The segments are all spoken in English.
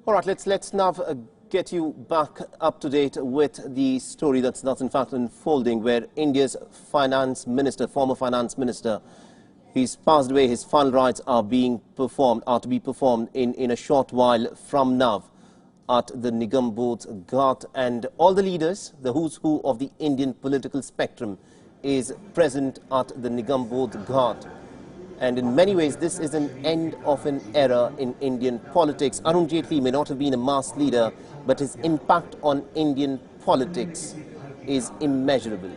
All right, let's now get you back up to date with the story that's in fact unfolding, where India's finance minister, former finance minister, he's passed away. His final rites are to be performed in a short while from now at the Nigam Bodh Ghat, and all the leaders, the who's who of the Indian political spectrum, is present at the Nigam Bodh Ghat. And in many ways, this is an end of an era in Indian politics. Arun Jaitley may not have been a mass leader, but his impact on Indian politics is immeasurable.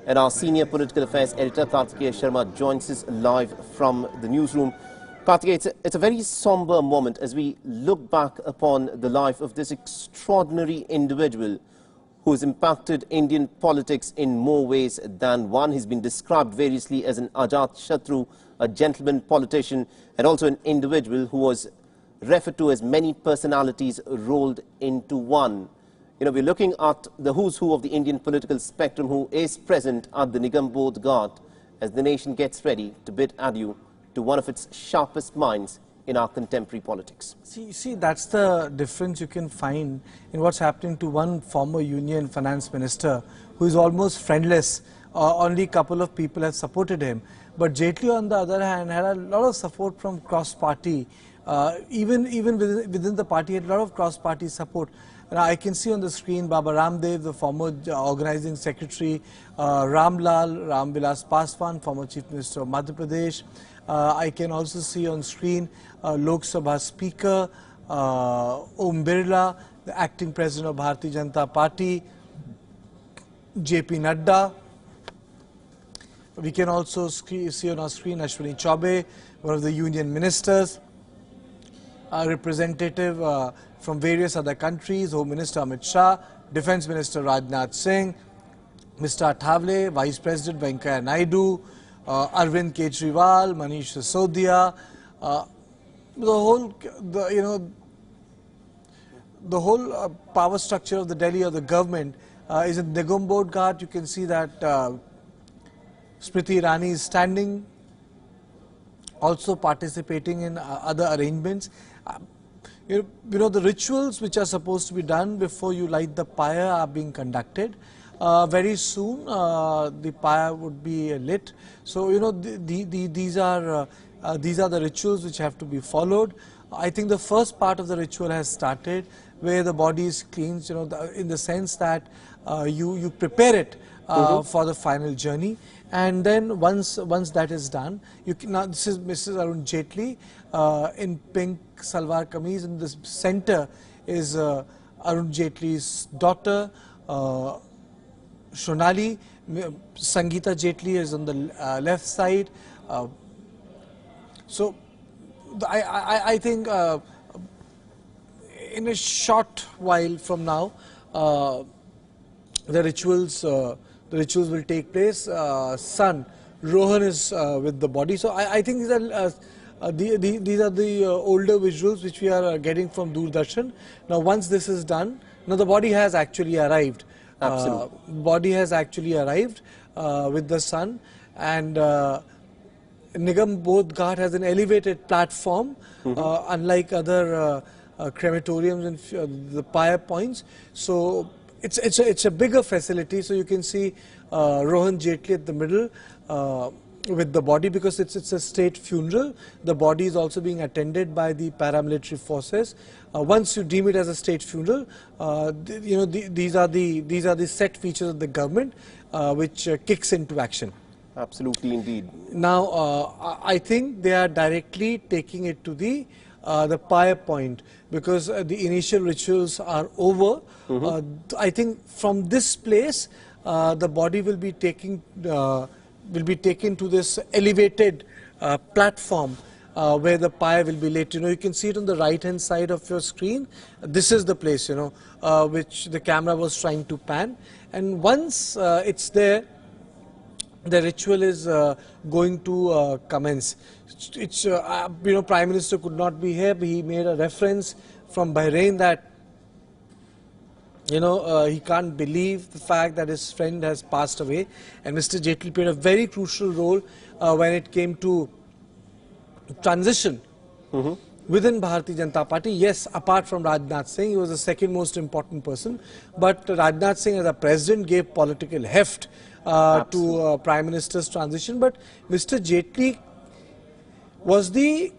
And our senior political affairs editor, Karthikeya Sharma, joins us live from the newsroom. Karthikeya, it's a very somber moment as we look back upon the life of this extraordinary individual who has impacted Indian politics in more ways than one. He's been described variously as an Ajat Shatru, a gentleman politician, and also an individual who was referred to as many personalities rolled into one. You know, we're looking at the who's who of the Indian political spectrum who is present at the Nigam Bodh Ghat as the nation gets ready to bid adieu to one of its sharpest minds in our contemporary politics. See, that's the difference you can find in what's happening to one former union finance minister who is almost friendless. Only a couple of people have supported him. But Jaitley, on the other hand, had a lot of support from cross-party. Even within the party, had a lot of cross-party support. Now, I can see on the screen Baba Ramdev, the former organizing secretary, Ramvilas Paswan, former Chief Minister of Madhya Pradesh. I can also see on screen Lok Sabha Speaker Om Birla, the acting president of Bharatiya Janata Party, JP Nadda. We can also see on our screen Ashwini Chaubey, one of the union ministers, a representative from various other countries, Home Minister Amit Shah, Defence Minister Rajnath Singh, Mr. Athawale, Vice President Venkaiah Naidu, Arvind Kejriwal, Manish Sisodia, the whole power structure of the Delhi or the government is in Nigam Bodh Ghat. You can see that Smriti Irani is standing, also participating in other arrangements. You know, the rituals which are supposed to be done before you light the pyre are being conducted. Very soon the pyre would be lit. So, you know, these are the rituals which have to be followed. I think the first part of the ritual has started, where the body is cleansed, you know, in the sense that you prepare it for the final journey. And then once that is done, you can, now this is Mrs. Arun Jaitley in pink salwar kameez. In the center is Arun Jaitley's daughter, Shonali. Sangeeta Jaitley is on the left side. So I think in a short while from now, the rituals will take place. Son Rohan is with the body. So I think these are the older visuals which we are getting from Doordarshan. Now once this is done, now the body has actually arrived. Absolutely. Body has actually arrived with the son, and Nigam Bodh Ghat has an elevated platform, unlike other crematoriums and the pyre points. So it's a bigger facility. So you can see Rohan Jaitley at the middle with the body, because it's a state funeral. The body is also being attended by the paramilitary forces. Once you deem it as a state funeral, you know, these are the set features of the government which kicks into action. Absolutely, indeed. Now, I think they are directly taking it to the pyre point, because the initial rituals are over. I think from this place, the body will be taken to this elevated platform where the pyre will be lit. You know, you can see it on the right-hand side of your screen. This is the place, you know, which the camera was trying to pan. And once it's there, the ritual is going to commence. It's you know, Prime Minister could not be here, but he made a reference from Bahrain that, you know, he can't believe the fact that his friend has passed away. And Mr. Jaitley played a very crucial role when it came to transition within Bharatiya Janata Party. Yes, apart from Rajnath Singh, he was the second most important person. But Rajnath Singh as a president gave political heft to Prime Minister's transition. But Mr. Jaitley was the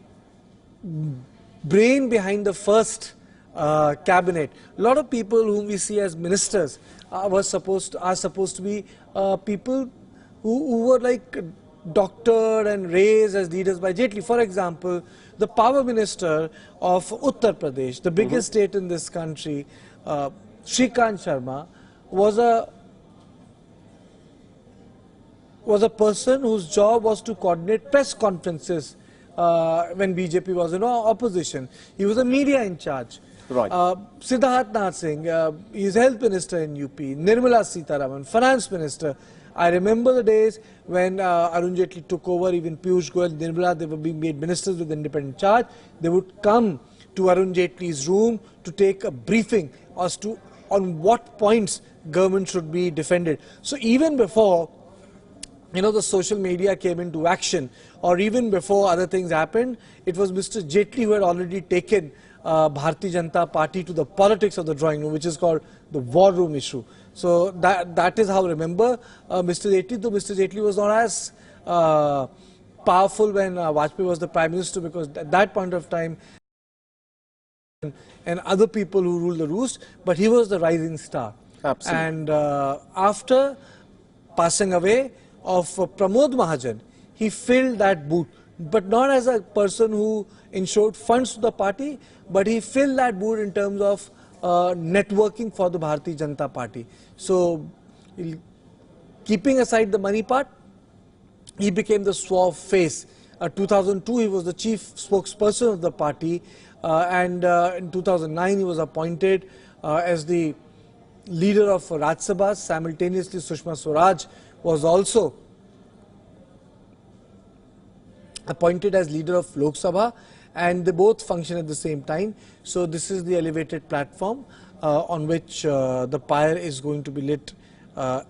brain behind the first cabinet. A lot of people whom we see as ministers are supposed to be people who were like doctored and raised as leaders by Jaitley. For example, the power minister of Uttar Pradesh, the biggest state in this country, Shrikant Sharma, was a person whose job was to coordinate press conferences when BJP was in opposition. He was a media in charge. Right. Siddharth Nath Singh, he is health minister in UP. Nirmala Sitharaman, finance minister. I remember the days when Arun Jaitley took over, even Piyush Goyal, Nirmala, they were being made ministers with independent charge. They would come to Arun Jaitley's room to take a briefing as to on what points government should be defended. So even before the social media came into action, or even before other things happened, it was Mr. Jaitley who had already taken Bharatiya Janata Party to the politics of the drawing room, which is called the war room issue. So that is how I remember Mr. Jaitley, though Mr. Jaitley was not as powerful when Vajpayee was the Prime Minister, because at that point of time and other people who ruled the roost, but he was the rising star. Absolutely. And after passing away of Pramod Mahajan, he filled that boot, but not as a person who ensured funds to the party, but he filled that boot in terms of networking for the Bharatiya Janata Party. So, keeping aside the money part, he became the suave face. 2002, he was the chief spokesperson of the party, and in 2009, he was appointed as the leader of Rajya Sabha. Simultaneously, Sushma Swaraj was also appointed as leader of Lok Sabha, and they both function at the same time. So this is the elevated platform on which the pyre is going to be lit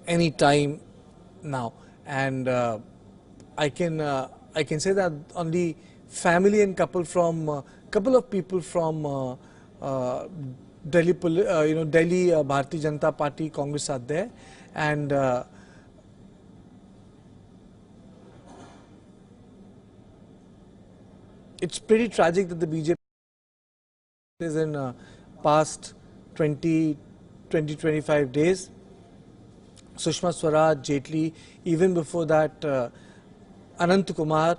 any time now. And I can say that only family and couple of people from Delhi Bharatiya Janata Party Congress are there, and it's pretty tragic that the BJP is in past 20-25 days. Sushma Swaraj, Jaitley, even before that Anant Kumar,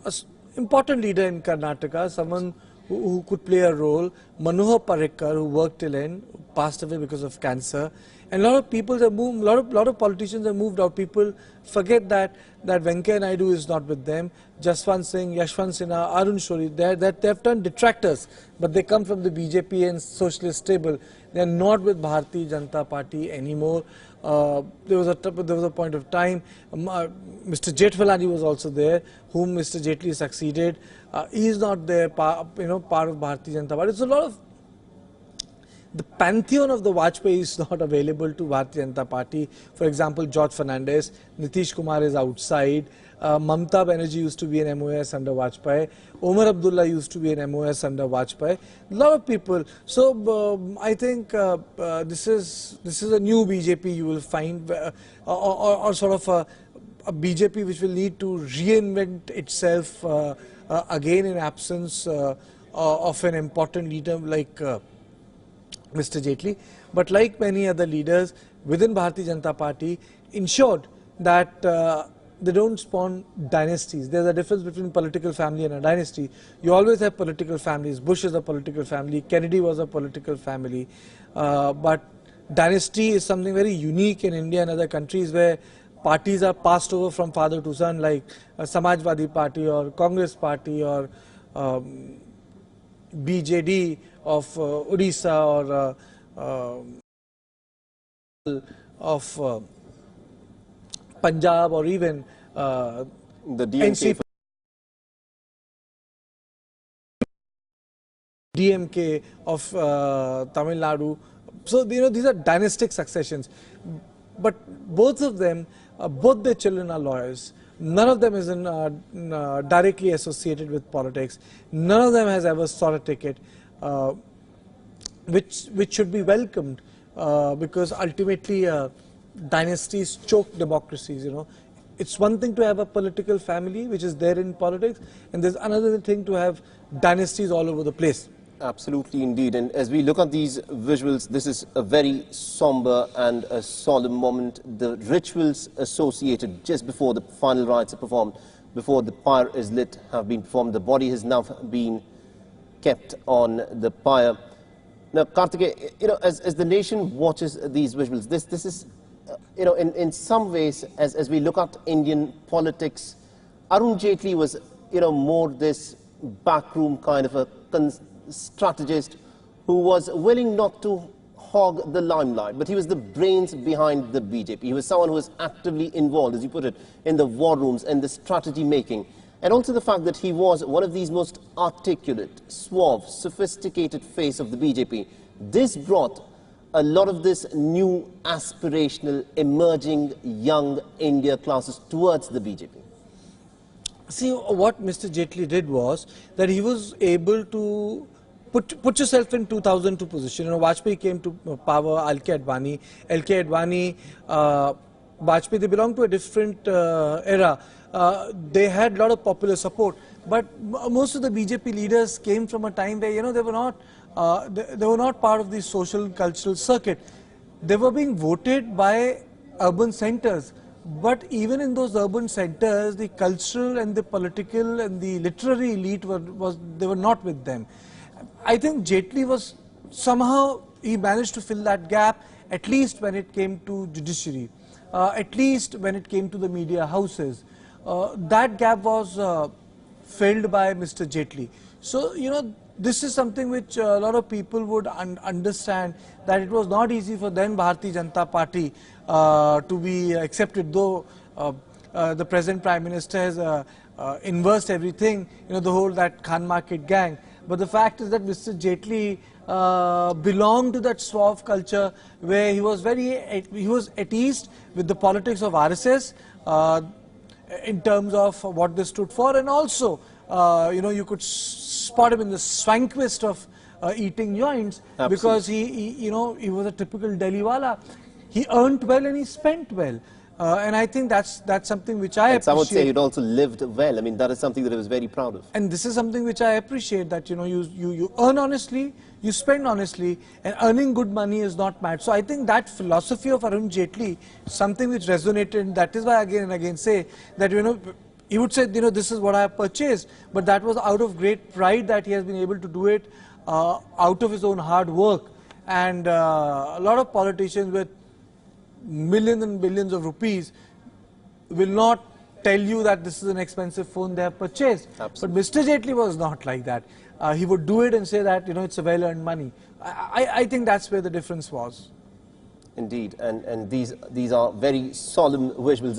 an important leader in Karnataka, someone who could play a role. Manohar Parrikar, who worked till end, passed away because of cancer. And a lot of people have moved, lot of politicians have moved out. People forget that Venkaiah Naidu is not with them. Jaswant Singh, Yashwant Sinha, Arun Shori, they have turned detractors, but they come from the BJP and socialist stable. They are not with Bharatiya Janata Party anymore. There was a point of time, Mr. Jethmalani was also there, whom Mr. Jaitley succeeded. He is not there, part of Bharatiya Janata Party. It's a lot of the pantheon of the Vajpayee is not available to Bharatiya Janata Party. For example, George Fernandez, Nitish Kumar is outside. Mamta Banerjee used to be an MOS under Vajpayee. Omar Abdullah used to be an MOS under Vajpayee. A lot of people. So I think this is a new BJP you will find, or sort of a BJP which will need to reinvent itself again in absence of an important leader like Mr. Jaitley. But like many other leaders within Bharatiya Janata Party, ensured that they don't spawn dynasties. There's a difference between political family and a dynasty. You always have political families. Bush is a political family. Kennedy was a political family. But dynasty is something very unique in India and other countries where parties are passed over from father to son, like Samajwadi Party or Congress Party or BJD of Odisha or of Punjab, or even the DMK. DMK of Tamil Nadu. So these are dynastic successions. But both of them, both their children are lawyers. None of them is directly associated with politics. None of them has ever sought a ticket, which should be welcomed, because ultimately dynasties choke democracies. It's one thing to have a political family which is there in politics, and there's another thing to have dynasties all over the place. Absolutely, indeed. And as we look at these visuals, this is a very somber and a solemn moment. The rituals associated just before the final rites are performed, before the pyre is lit, have been performed. The body has now been kept on the pyre. Now, Karthike, as the nation watches these visuals, this is, in some ways, as we look at Indian politics, Arun Jaitley was, more this backroom kind of a strategist who was willing not to hog the limelight, but he was the brains behind the BJP. He was someone who was actively involved, as you put it, in the war rooms and the strategy making. And also the fact that he was one of these most articulate, suave, sophisticated face of the BJP. This brought a lot of this new aspirational, emerging young India classes towards the BJP. See, what Mr. Jaitley did was that he was able to put yourself in 2002 position. Vajpayee came to power, LK Advani, Vajpayee, they belong to a different era. They had a lot of popular support, but most of the BJP leaders came from a time where, they were not part of the social cultural circuit. They were being voted by urban centers. But even in those urban centers, the cultural and the political and the literary elite they were not with them. I think Jaitley was somehow, he managed to fill that gap, at least when it came to judiciary, at least when it came to the media houses. That gap was filled by Mr. Jaitley. So, this is something which a lot of people would understand, that it was not easy for then Bharatiya Janata Party to be accepted, though the present Prime Minister has inversed everything, the whole that Khan Market gang. But the fact is that Mr. Jaitley belonged to that suave culture where he was at ease with the politics of RSS in terms of what they stood for, and also you could spot him in the swankwist of eating joints. Absolutely. Because he was a typical Delhiwala. He earned well and he spent well. And I think that's something which I appreciate. Some would say he'd also lived well. I mean, that is something that I was very proud of. And this is something which I appreciate, that you earn honestly, you spend honestly, and earning good money is not mad. So I think that philosophy of Arun Jaitley, something which resonated, and that is why again and again say that he would say, this is what I have purchased, but that was out of great pride that he has been able to do it out of his own hard work. And a lot of politicians with millions and billions of rupees will not tell you that this is an expensive phone they have purchased. Absolutely. But Mr. Jaitley was not like that. He would do it and say that it's a well-earned money. I think that's where the difference was. Indeed, and these are very solemn visuals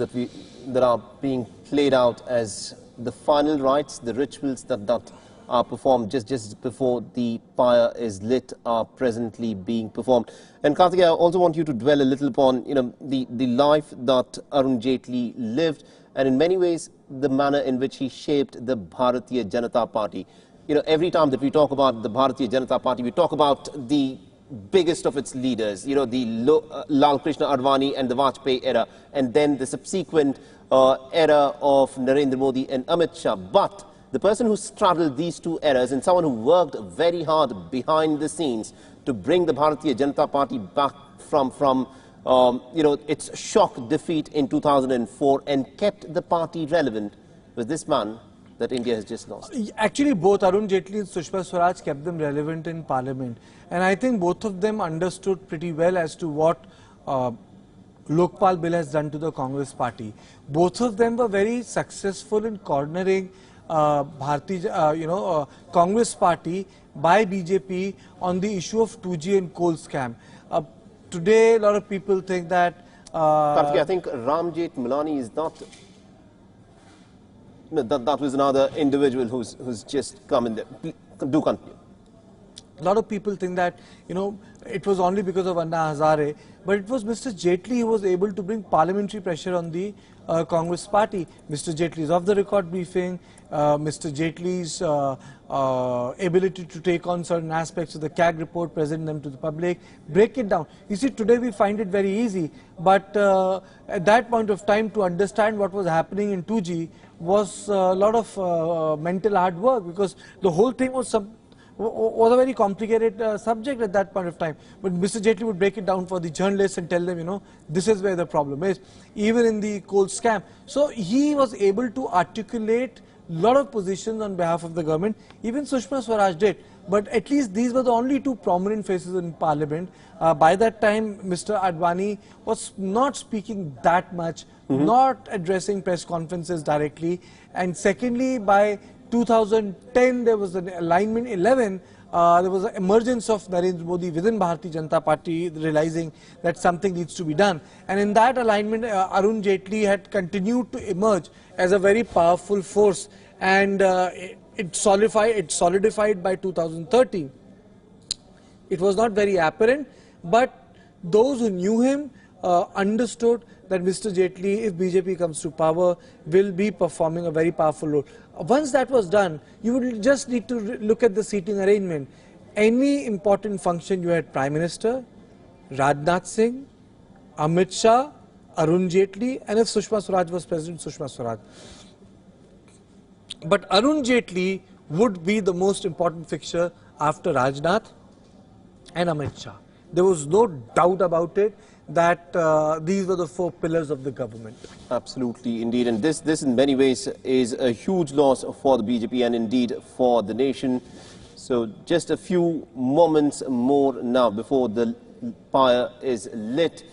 that are being played out as the final rites, the rituals that are performed just before the pyre is lit are presently being performed. And Karthike, I also want you to dwell a little upon the life that Arun Jaitley lived, and in many ways the manner in which he shaped the Bharatiya Janata Party. Every time that we talk about the Bharatiya Janata Party, we talk about the biggest of its leaders, the Lal Krishna Advani and the Vajpayee era, and then the subsequent era of Narendra Modi and Amit Shah. But the person who straddled these two eras, and someone who worked very hard behind the scenes to bring the Bharatiya Janata Party back from its shock defeat in 2004 and kept the party relevant, was this man that India has just lost. Actually, both Arun Jaitley and Sushma Swaraj kept them relevant in Parliament. And I think both of them understood pretty well as to what Lokpal Bill has done to the Congress party. Both of them were very successful in cornering Congress party by BJP on the issue of 2G and coal scam. Today, a lot of people think that... I think Ram Jethmalani is not... No, that was another individual who's just come in there. Do continue. A lot of people think that, it was only because of Anna Hazare, but it was Mr. Jaitley who was able to bring parliamentary pressure on the Congress party. Mr. Jaitley's off-the-record briefing, Mr. Jaitley's ability to take on certain aspects of the CAG report, present them to the public, break it down. You see, today we find it very easy, but at that point of time, to understand what was happening in 2G was a lot of mental hard work, because the whole thing was a very complicated subject at that point of time. But Mr. Jaitley would break it down for the journalists and tell them, this is where the problem is, even in the coal scam. So he was able to articulate a lot of positions on behalf of the government. Even Sushma Swaraj did. But at least these were the only two prominent faces in Parliament. By that time, Mr. Advani was not speaking that much, not addressing press conferences directly. And secondly, by 2010, there was an alignment 11. There was an emergence of Narendra Modi within Bharatiya Janata Party, realizing that something needs to be done. And in that alignment, Arun Jaitley had continued to emerge as a very powerful force, and it solidified by 2013. It was not very apparent, but those who knew him understood that Mr. Jaitley, if BJP comes to power, will be performing a very powerful role. Once that was done, you would just need to look at the seating arrangement. Any important function, you had Prime Minister, Rajnath Singh, Amit Shah, Arun Jaitley, and if Sushma Swaraj was president, Sushma Swaraj. But Arun Jaitley would be the most important fixture after Rajnath and Amit Shah. There was no doubt about it that these were the four pillars of the government. Absolutely, indeed. And this in many ways is a huge loss for the BJP and indeed for the nation. So just a few moments more now before the pyre is lit.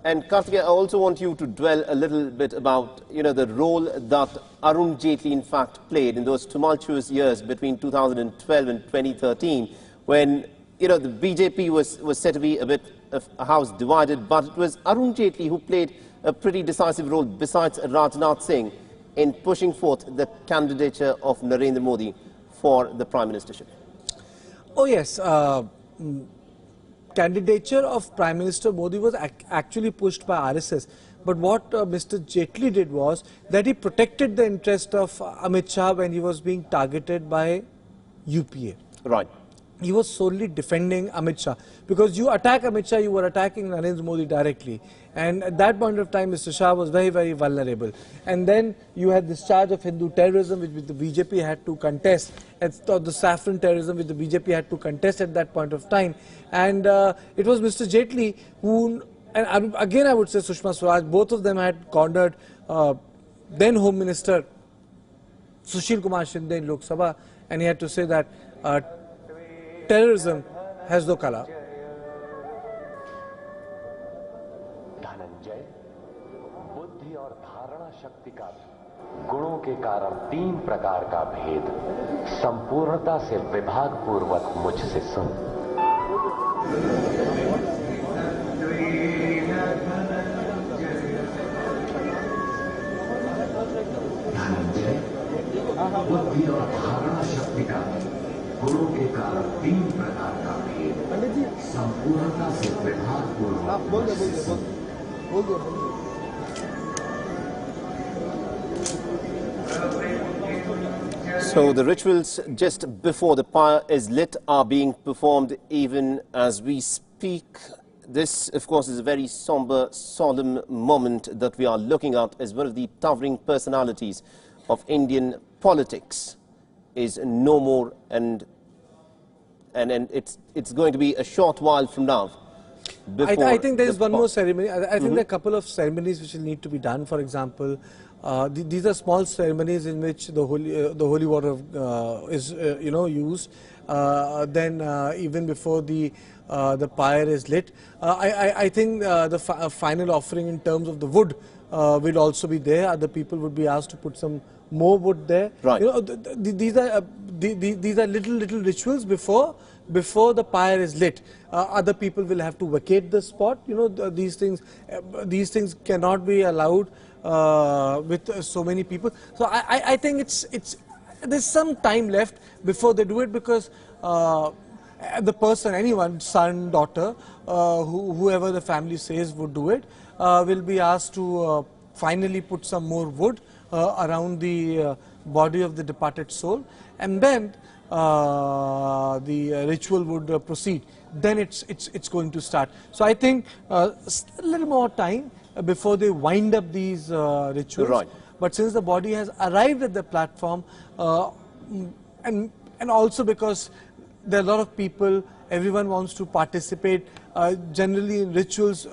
And Karthikeya, I also want you to dwell a little bit about, the role that Arun Jaitley in fact played in those tumultuous years between 2012 and 2013, when, the BJP was said to be a bit of a house divided, but it was Arun Jaitley who played a pretty decisive role, besides Rajnath Singh, in pushing forth the candidature of Narendra Modi for the Prime Ministership. Oh yes, candidature of Prime Minister Modi was actually pushed by RSS. But what Mr. Jaitley did was that he protected the interest of Amit Shah when he was being targeted by UPA. Right. He was solely defending Amit Shah. Because you attack Amit Shah, you were attacking Narendra Modi directly. And at that point of time, Mr. Shah was very, very vulnerable. And then you had this charge of Hindu terrorism, which the BJP had to contest, or the saffron terrorism, which the BJP had to contest at that point of time. And it was Mr. Jaitley who, and again I would say Sushma Swaraj, both of them had cornered then Home Minister Sushil Kumar Shinde in Lok Sabha, and he had to say that terrorism has no color. Dhananjay बुद्धि और धारणा शक्ति का गुणों के कारण तीन प्रकार का भेद संपूर्णता से विभाग पूर्वक मुझसे सुन। धनंजय बुद्धि और धारणा शक्ति का गुणों के कारण तीन प्रकार का भेद संपूर्णता से विभाग पूर्वक मुझसे सुन। So the rituals just before the pyre is lit are being performed even as we speak. This, of course, is a very somber, solemn moment that we are looking at as one of the towering personalities of Indian politics is no more, and it's going to be a short while from now. I think there is one more ceremony. I think there are a couple of ceremonies which will need to be done. For example, these are small ceremonies in which the holy water is used. Then even before the pyre is lit, I think the final offering in terms of the wood will also be there. Other people would be asked to put some more wood there. Right. These are little rituals before the pyre is lit. Other people will have to vacate the spot. These things cannot be allowed with so many people. So I think there's some time left before they do it, because the person, anyone, son, daughter, whoever the family says would do it, will be asked to finally put some more wood around the body of the departed soul, and then the ritual would proceed. Then it's going to start. So I think a little more time before they wind up these rituals. Right. But since the body has arrived at the platform, and also because there are a lot of people, everyone wants to participate. Generally in rituals,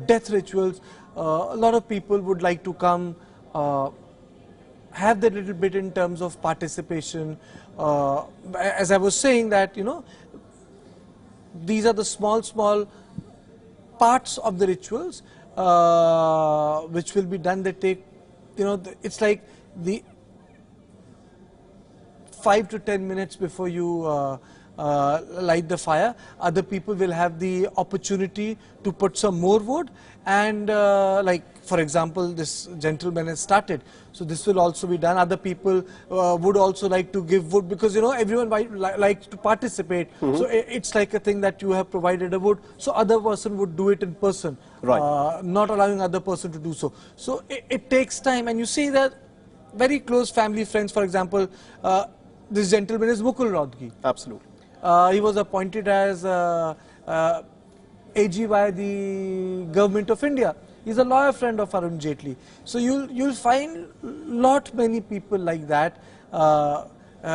death rituals, a lot of people would like to come, have that little bit in terms of participation. As I was saying that, you know, these are the small parts of the rituals which will be done. They take, you know, it's like the 5 to 10 minutes before you light the fire, other people will have the opportunity to put some more wood, and like for example this gentleman has started, so this will also be done. Other people would also like to give wood, because you know everyone likes to participate. So it's like a thing that you have provided a wood, so other person would do it in person, right. not allowing other person to do so. So it takes time, and you see that very close family friends, for example, this gentleman is Mukul Rohatgi. Absolutely. He was appointed as AG by the government of India. He's a lawyer friend of Arun Jaitley. So you'll find many people like that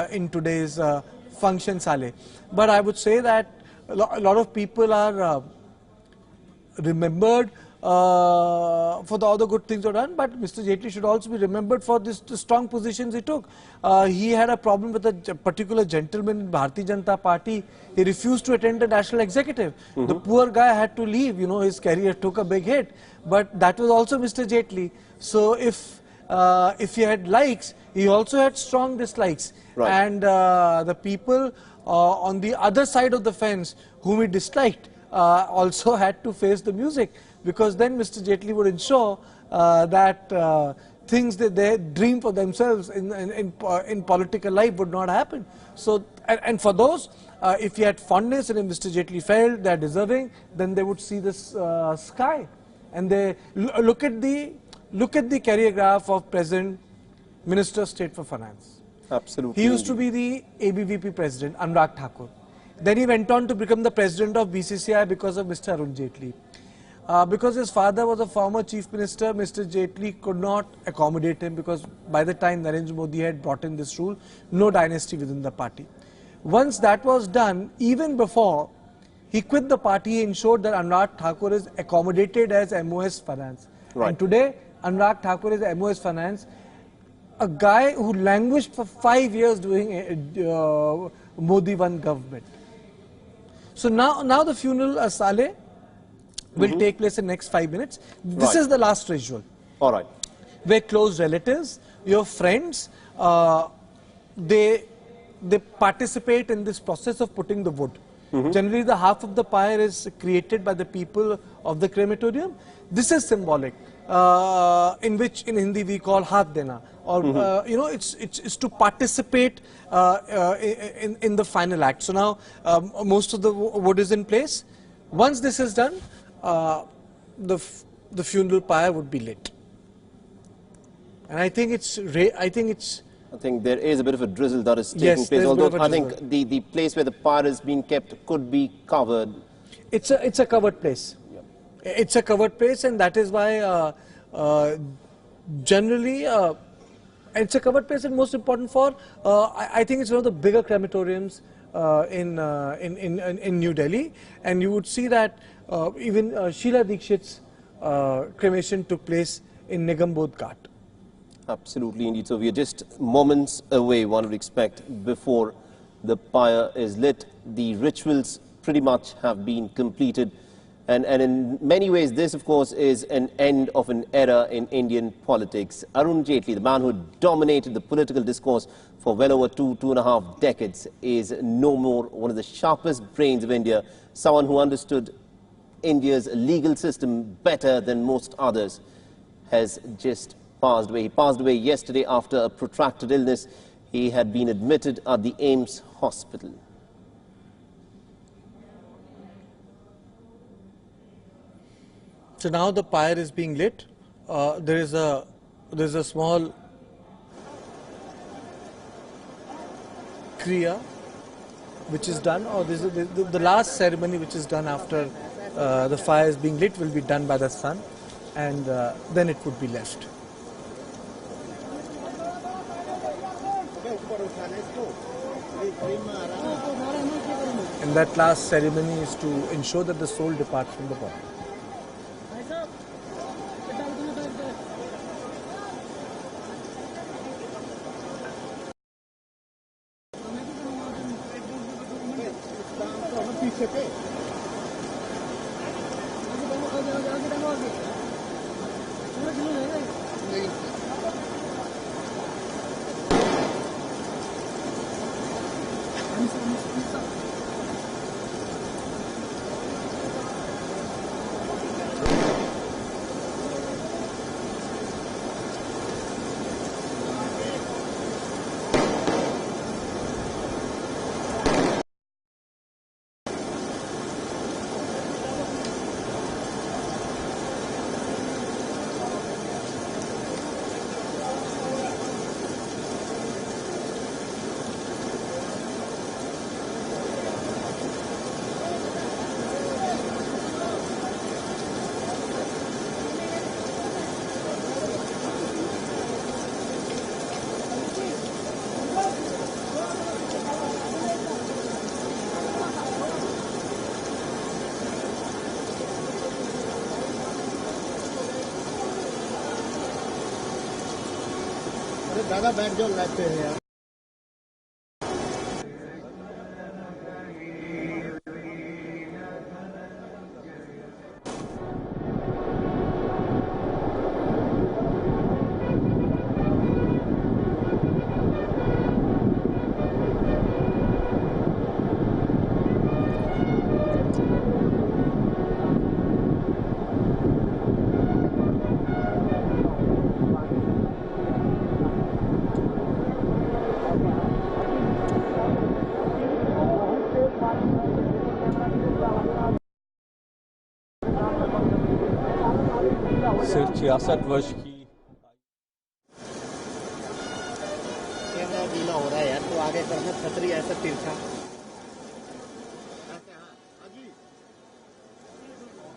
in today's function sale. But I would say that a lot of people are remembered for the other good things are done, but Mr. Jaitley should also be remembered for the strong positions he took. He had a problem with a particular gentleman in Bharatiya Janata Party. He refused to attend the national executive. The poor guy had to leave, you know, his career took a big hit. But that was also Mr. Jaitley. So if he had likes, he also had strong dislikes. Right. And the people on the other side of the fence whom he disliked also had to face the music. Because then Mr. Jaitley would ensure that things that they dream for themselves in political life would not happen. So, and for those, if he had fondness and if Mr. Jaitley felt they are deserving, then they would see this sky. And they look at the career graph of present Minister of State for Finance. Absolutely. He used to be the ABVP president, Anurag Thakur. Then he went on to become the president of BCCI because of Mr. Arun Jaitley. Because his father was a former chief minister, Mr. Jaitley could not accommodate him, because by the time Narendra Modi had brought in this rule, no dynasty within the party. Once that was done, even before he quit the party, he ensured that Anurag Thakur is accommodated as MOS Finance. Right. And today, Anurag Thakur is MOS Finance, a guy who languished for 5 years doing Modi 1 government. So now the funeral Saleh will take place in next 5 minutes. This is the last ritual. All right. Where close relatives, your friends, they participate in this process of putting the wood. Generally, the half of the pyre is created by the people of the crematorium. This is symbolic, in which in Hindi we call haath dena, or you know, it's to participate in the final act. So now most of the wood is in place. Once this is done, the funeral pyre would be lit, and I think there is a bit of a drizzle that is taking place. Although I think the place where the pyre is being kept could be covered. It's a covered place. Yeah. It's a covered place, and that is why generally it's a covered place, and most important for I think it's one of the bigger crematoriums in New Delhi, and you would see that even Sheila Dikshit's cremation took place in Nigam Bodh Ghat. Absolutely, indeed. So we are just moments away, one would expect, before the pyre is lit. The rituals pretty much have been completed. And in many ways, this, of course, is an end of an era in Indian politics. Arun Jaitley, the man who dominated the political discourse for well over two and a half decades, is no more one of the sharpest brains of India, someone who understood India's legal system better than most others, has just passed away. He passed away yesterday after a protracted illness. He had been admitted at the AIIMS hospital. So now the pyre is being lit. There is a small kriya which is done, or this is the last ceremony which is done after the fire is being lit will be done by the sun, and then it would be left. And that last ceremony is to ensure that the soul departs from the body. दादा बैठ जाओ light पे यार सिर्फ 66 वर्ष की camera गीला हो रहा है यार तो आगे करना छतरी ऐसा तिरछा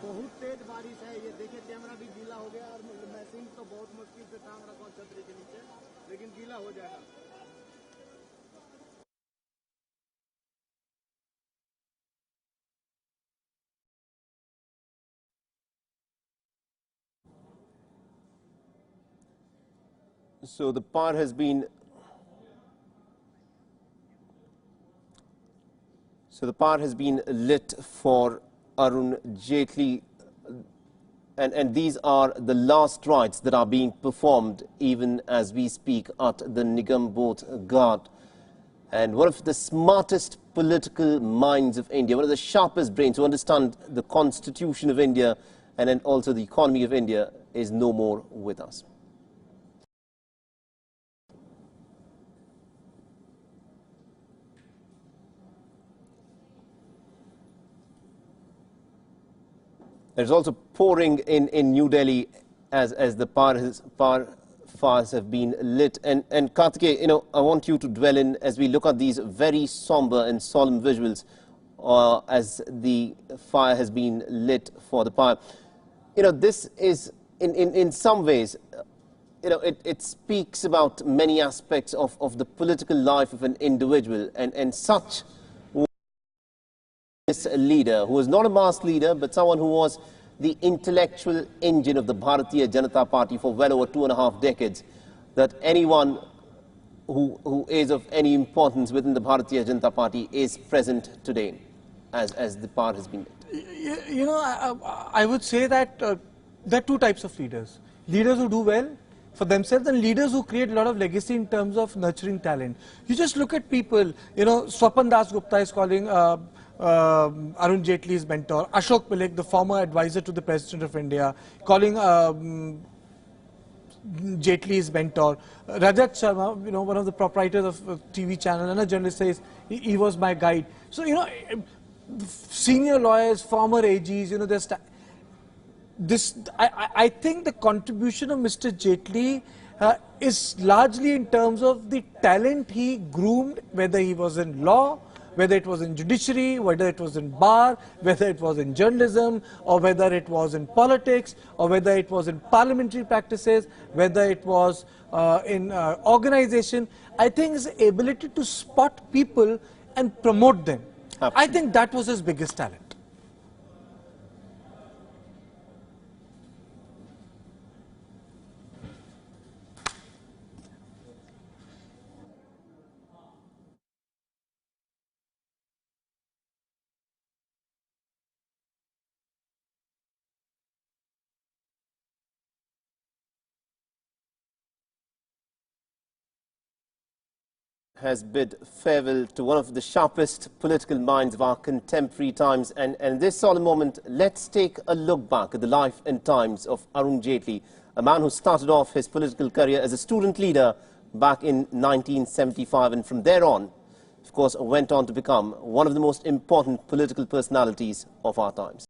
बहुत तेज बारिश है ये देखिए कैमरा भी गीला हो गया और मशीन तो बहुत मुश्किल से टांग रखा हूं छतरी के नीचे लेकिन गीला हो जाएगा So the pyre has been lit for Arun Jaitley, and these are the last rites that are being performed even as we speak at the Nigam Bodh Ghat. And one of the smartest political minds of India, one of the sharpest brains who understand the constitution of India and then also the economy of India, is no more with us. It's also pouring in New Delhi as the fires have been lit. And Karthikeya, you know, I want you to dwell in as we look at these very somber and solemn visuals as the fire has been lit for the pyre. You know, this is in some ways, you know, it speaks about many aspects of the political life of an individual, and such this leader, who was not a mass leader, but someone who was the intellectual engine of the Bharatiya Janata Party for well over 2.5 decades, that anyone who is of any importance within the Bharatiya Janata Party is present today as the pyre has been lit. You know, I would say that there are two types of leaders. Leaders who do well for themselves and leaders who create a lot of legacy in terms of nurturing talent. You just look at people, you know, Swapan Das Gupta is calling Arun Jaitley's mentor, Ashok Pilik, the former advisor to the President of India, calling Jaitley's mentor. Rajat Sharma, you know, one of the proprietors of a TV channel, and a journalist says he was my guide. So, you know, senior lawyers, former AGs, you know, I think the contribution of Mr. Jaitley is largely in terms of the talent he groomed, whether he was in law, whether it was in judiciary, whether it was in bar, whether it was in journalism, or whether it was in politics, or whether it was in parliamentary practices, whether it was in organization. I think his ability to spot people and promote them. Absolutely. I think that was his biggest talent. Has bid farewell to one of the sharpest political minds of our contemporary times. And in this solemn moment, let's take a look back at the life and times of Arun Jaitley, a man who started off his political career as a student leader back in 1975, and from there on, of course, went on to become one of the most important political personalities of our times.